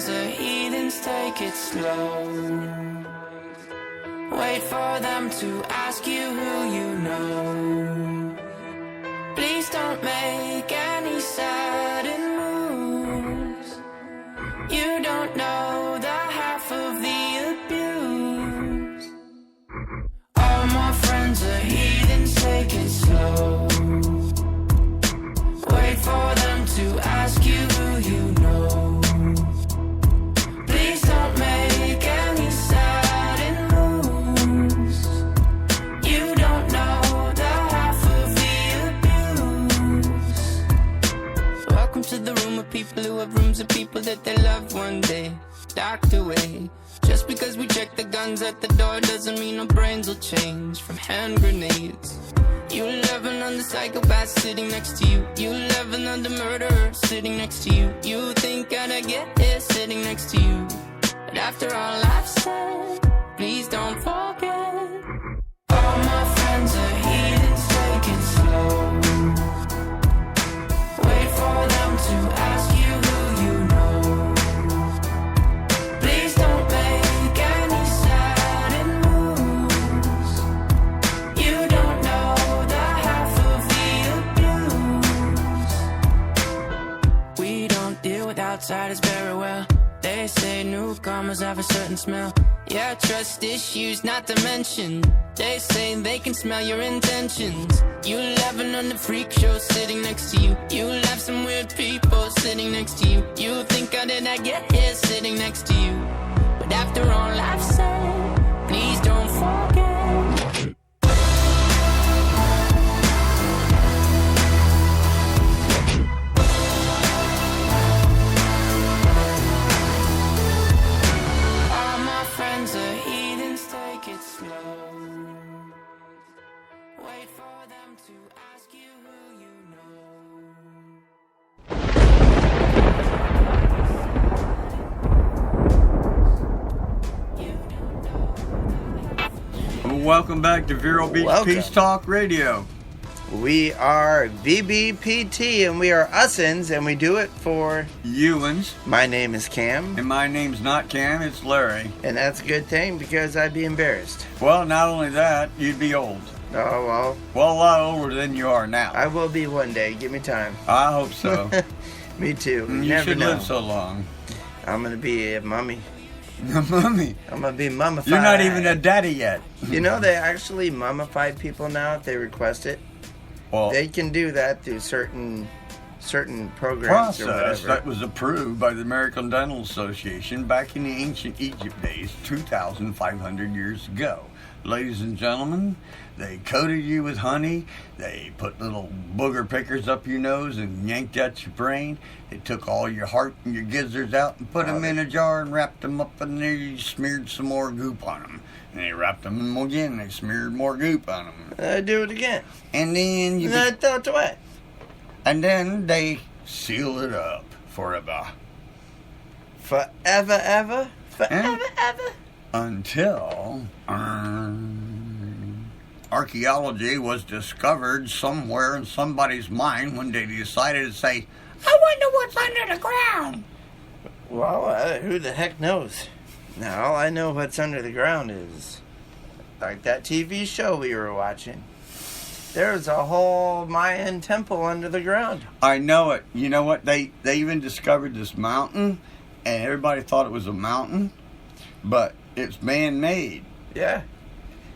friends are heathens, take it slow. Wait for them to ask you who you know. Please don't make any sudden moves. You don't know the half of the abuse. All my friends are heathens, take it slow. Wait for them to ask you who you know. Please don't make any sudden moves. You don't know the half of the abuse. Welcome to the room of people who have rooms of people that they love one day docked away. Just because we check the guns at the door doesn't mean our brains will change from hand grenades. You loving on the psychopath sitting next to you. You loving on the murderer sitting next to you. You think I'd get here sitting next to you. But after all I've said, please don't forget. All my friends are heathens, take it slow. Wait for them to ask you who you know. Please don't make any sudden moves. You don't know the half of the abuse. We don't deal with outsiders very well. They say newcomers have a certain smell. Yeah, trust issues not to mention. They say they can smell your intentions. You laughing on the freak show sitting next to you. You laugh some weird people sitting next to you. You think how did I get here sitting next to you. But after all I've said, please don't forget. All my friends are heathens, take it slow. Wait for them to ask you who you know. Welcome back to Vero Beach Welcome. Peace Talk Radio. We are VBPT, and we are Ussins, and we do it for... Ewans. My name is Cam, And my name's not Cam, it's Larry. and that's a good thing because I'd be embarrassed. Well, not only that, you'd be old. Oh, well, Well, a lot older than you are now. I will be one day. Give me time. I hope so. Me too. You Never should know. live so long. I'm going to be a mummy. Mommy, I'm going to be mummified. you're not even a daddy yet. You know, they actually mummify people now if they request it. Well, They can do that through certain programs or process whatever. that was approved by the American Dental Association back in the ancient Egypt days, 2,500 years ago. Ladies and gentlemen, they coated you with honey. They put little booger pickers up your nose and yanked out your brain. They took all your heart and your gizzards out and put them in a jar and wrapped them up in there. You smeared some more goop on them. And they wrapped them again. They smeared more goop on them. I do it again. And then And I throw it away. and then they seal it up forever. Forever, ever? Forever, ever? Until archaeology was discovered somewhere in somebody's mind when they decided to say, I wonder what's under the ground. Well, who the heck knows? Now, all I know what's under the ground is, like that TV show we were watching. There's a whole Mayan temple under the ground. I know it. You know what? They even discovered this mountain, and everybody thought it was a mountain, but it's man-made. Yeah.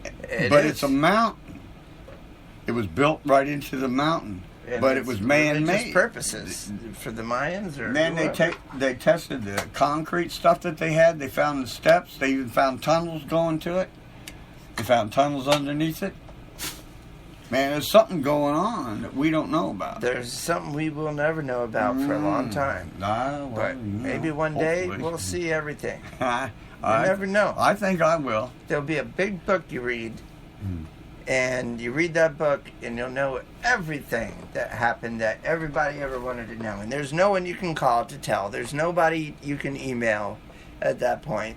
But it's a mountain. It was built right into the mountain, And but it it's was religious man-made. purposes for the Mayans, or Then they tested the concrete stuff that they had. They found the steps. They even found tunnels going to it. They found tunnels underneath it. Man, there's something going on that we don't know about. There's something we will never know about for a long time. But maybe one day we'll see everything. You never know. I think I will. There'll be a big book you read, and you read that book, and you'll know everything that happened that everybody ever wanted to know. And there's no one you can call to tell. There's nobody you can email at that point.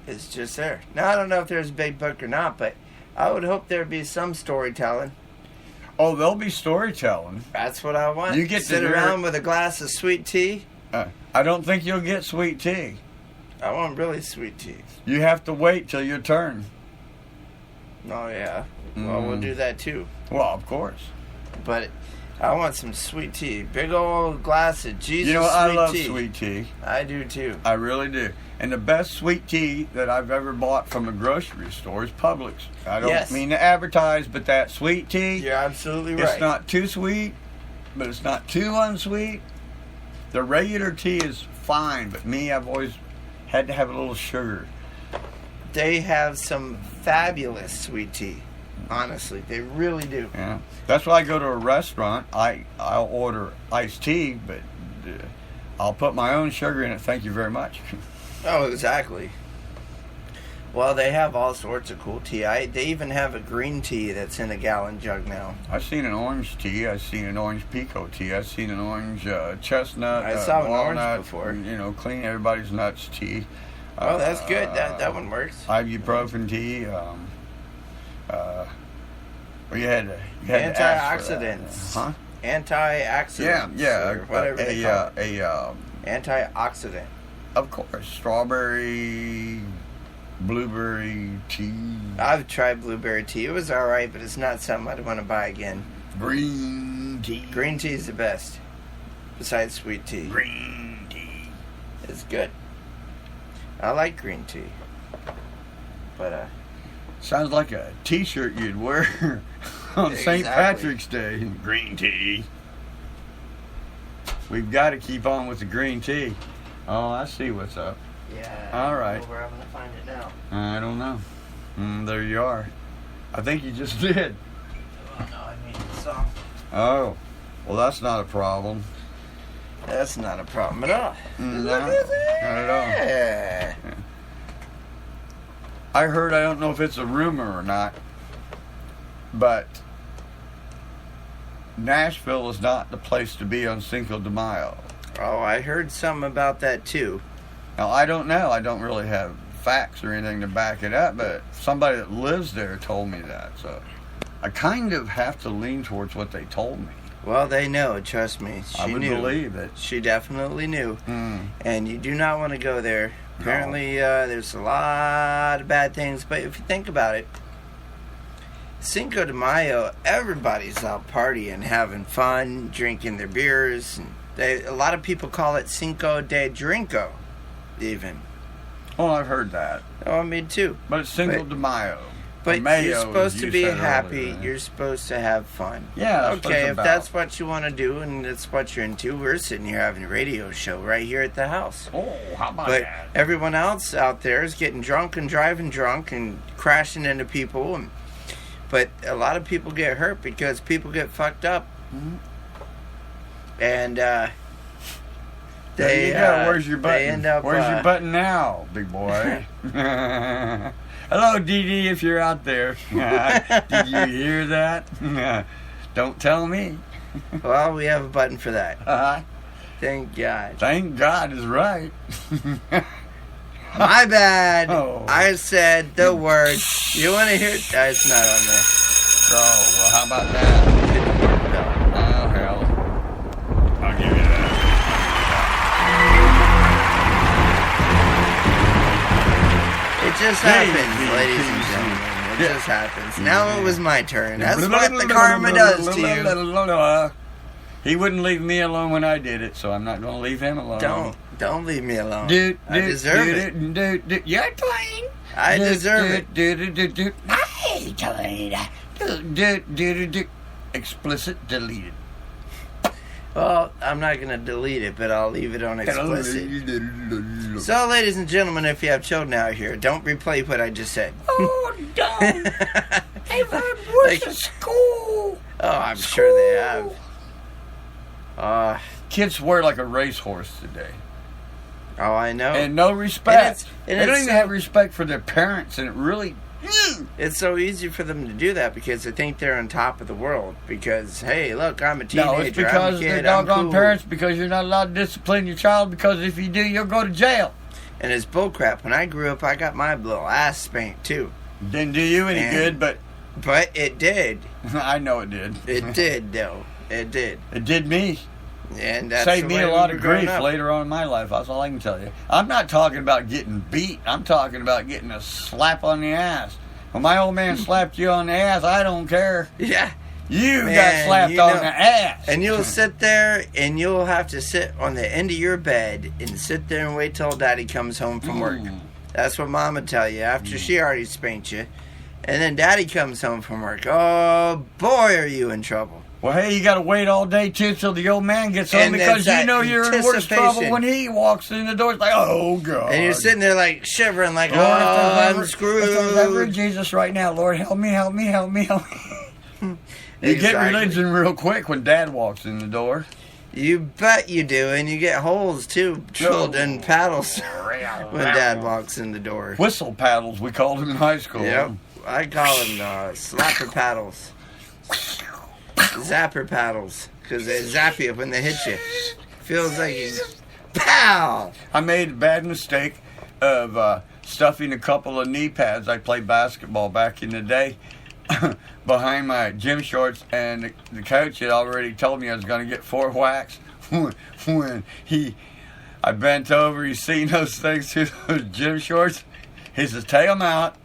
It's just there. Now, I don't know if there's a big book or not, but I would hope there'd be some storytelling. Oh, there'll be storytelling. That's what I want. You get to sit hear around it. with a glass of sweet tea. I don't think you'll get sweet tea. I want really sweet tea. You have to wait till your turn. Oh, yeah. Well, we'll do that too. Well, of course. But I want some sweet tea. Big old glass of Jesus You know, sweet I love tea. sweet tea. I do too. I really do. And the best sweet tea that I've ever bought from a grocery store is Publix. I don't mean to advertise, but that sweet tea, You're absolutely right. it's not too sweet, but it's not too unsweet. The regular tea is fine, but me, I've always had to have a little sugar. They have some fabulous sweet tea. Honestly, they really do. Yeah, that's why I go to a restaurant. I'll order iced tea, but I'll put my own sugar in it. Thank you very much. Oh, exactly. Well, they have all sorts of cool tea. They even have a green tea that's in a gallon jug now. I've seen an orange tea. I've seen an orange pico tea. I've seen an orange chestnut. I saw an walnut, orange before. You know, clean everybody's nuts tea. Oh, that's good. That one works. Ibuprofen tea. Well, you had to ask for that. Antioxidants. Huh? Antioxidants. Yeah. Or whatever they call it. Antioxidant. Of course, strawberry, blueberry tea, I've tried blueberry tea. It was alright, but it's not something I'd want to buy again. green tea. Green tea is the best. Besides sweet tea. Green tea. It's good. I like green tea. But, Sounds like a T-shirt you'd wear on St. Exactly. Patrick's Day. Green tea. We've got to keep on with the green tea. Oh, I see what's up. yeah. All right. I don't know where I'm going to find it now. I don't know. There you are. I think you just did. Oh, no, I mean the song. Oh, well, that's not a problem. That's not a problem at all. No, Look at that. not at all. Yeah. I heard, I don't know if it's a rumor or not, but Nashville is not the place to be on Cinco de Mayo. Oh, I heard something about that too. Now, I don't know. I don't really have facts or anything to back it up, but somebody that lives there told me that. So I kind of have to lean towards what they told me. Well, they know. Trust me. She I would knew. believe it. She definitely knew. Mm. And you do not want to go there. Apparently, there's a lot of bad things. But if you think about it, Cinco de Mayo, everybody's out partying, having fun, drinking their beers. And a lot of people call it Cinco de Drinko, even. Oh, I've heard that. Oh, me too. But it's Cinco de Mayo. But Or Mayo, you're supposed as to you be said happy. earlier. You're supposed to have fun. Yeah, that's what okay, it's if about. that's what you want to do and that's what you're into, we're sitting here having a radio show right here at the house. Oh, how about But that? everyone else out there is getting drunk and driving drunk and crashing into people. But a lot of people get hurt because people get fucked up. Mhm. And There you go. Where's your button? They end up, Where's your button now, big boy? Hello, Dee, if you're out there. Did you hear that? Don't tell me. Well, we have a button for that. Thank God. Thank God is right. My bad. Oh. I said the word. You want to hear it? It's not on there. Oh, well, how about that? Hit the doorbell. Oh, hell. I'll give you that. It just happens, ladies and gentlemen. It just happens. Now it was my turn. That's what the karma does to you. He wouldn't leave me alone when I did it, so I'm not going to leave him alone. Don't leave me alone. I I deserve it. You're playing. I deserve it. I played. Explicit deleted. Well, I'm not going to delete it, but I'll leave it on explicit. So, ladies and gentlemen, if you have children out here, don't replay what I just said. Oh, don't. They've heard worse at school. Oh, I'm sure they have. Kids swear like a racehorse today. Oh, I know. And no respect. And They don't it's even have respect for their parents, and it really... It's so easy for them to do that because they think they're on top of the world. Because, hey, look, I'm a teenager. No, it's because I'm a kid, they're doggone I'm cool. parents, because you're not allowed to discipline your child, because if you do, you'll go to jail. And it's bullcrap. When I grew up, I got my little ass spanked, too. Didn't do you any good, but... But it did. I know it did. It did, though. It did. It did me. And that's saved the me way a we lot were of growing grief up. later on in my life. That's all I can tell you. I'm not talking about getting beat. I'm talking about getting a slap on the ass. When my old man slapped you on the ass, I don't care. Yeah. You Man, got slapped you on know- the ass. And you'll sit there and you'll have to sit on the end of your bed and sit there and wait till Daddy comes home from work. That's what Mom would tell you after she already spanked you. And then Daddy comes home from work. Oh, boy, are you in trouble. Well, hey, you got to wait all day, too, till the old man gets home And because there's you know that you're in worse trouble anticipation. when he walks in the door. It's like, oh, God. And you're sitting there like shivering like, Lord, if oh, there's I'm ever- if there's ever screwed. Jesus right now, Lord, help me, help me, help me, help me. You get Exactly. religion real quick when Dad walks in the door. You bet you do. And you get holes, too, drilled in paddles when Dad walks in the door. Whistle paddles, we called them in high school. Yep. I call them slapper paddles. Zapper paddles. Because they zap you when they hit you. Feels like you... Pow! I made a bad mistake of stuffing a couple of knee pads. I played basketball back in the day behind my gym shorts, and the coach had already told me I was going to get 4 whacks. When I bent over, he seen those things through those gym shorts. He says, take them out.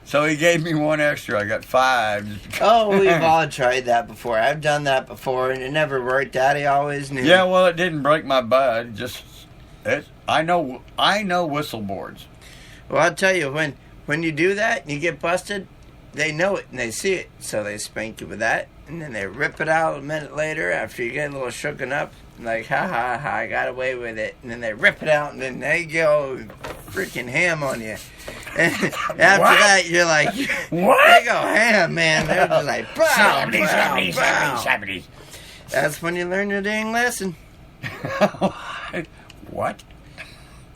So he gave me 1 extra. I got 5. Oh, we've all tried that before. I've done that before, and it never worked. Daddy always knew. Yeah, well, it didn't break my butt. I know whistle boards. Well, I'll tell you, when you do that and you get busted, they know it and they see it. So they spank you with that, and then they rip it out a minute later after you get a little shooken up. Like, ha, ha, ha, I got away with it. And then they rip it out, and then they go freaking ham on you. And after that, you're like, What? They go ham, man. They're just like, bow, bow, bow. That's when you learn your dang lesson. What?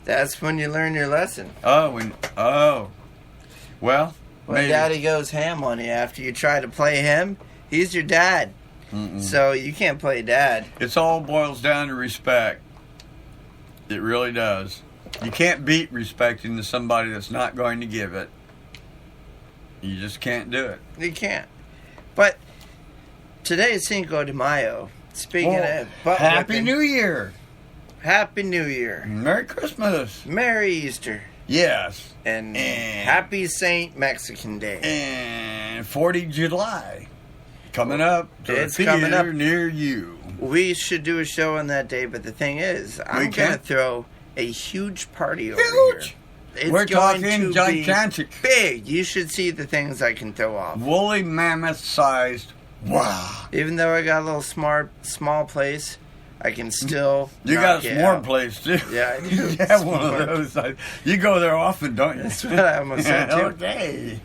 That's when you learn your lesson. Well, When maybe. Daddy goes ham on you after you try to play him, he's your dad. So you can't play Dad. It's all boils down to respect. It really does. You can't beat respect into somebody that's not going to give it. You just can't do it. You can't. But today is Cinco de Mayo. Speaking of butt Happy whipping, New Year. Happy New Year. Merry Christmas. Merry Easter. Yes. And Happy Saint Mexican Day. And 40 July. Coming up to It's a coming theater up. near you. We should do a show on that day, but the thing is, I'm can. going to throw a huge party over Huge. here. It's We're going talking to gigantic. be big. You should see the things I can throw off. Woolly mammoth sized. Wow. Even though I got a little small place, I can still You knock got a it s'more out. place too. Yeah, I do. You have one S'more. of those. You go there often, don't you? That's what I almost said too. Okay.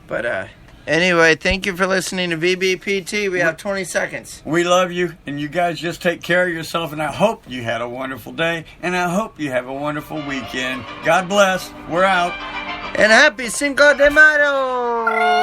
But anyway, thank you for listening to VBPT. We have 20 seconds. We love you, and you guys just take care of yourself, and I hope you had a wonderful day, and I hope you have a wonderful weekend. God bless. We're out. And happy Cinco de Mayo!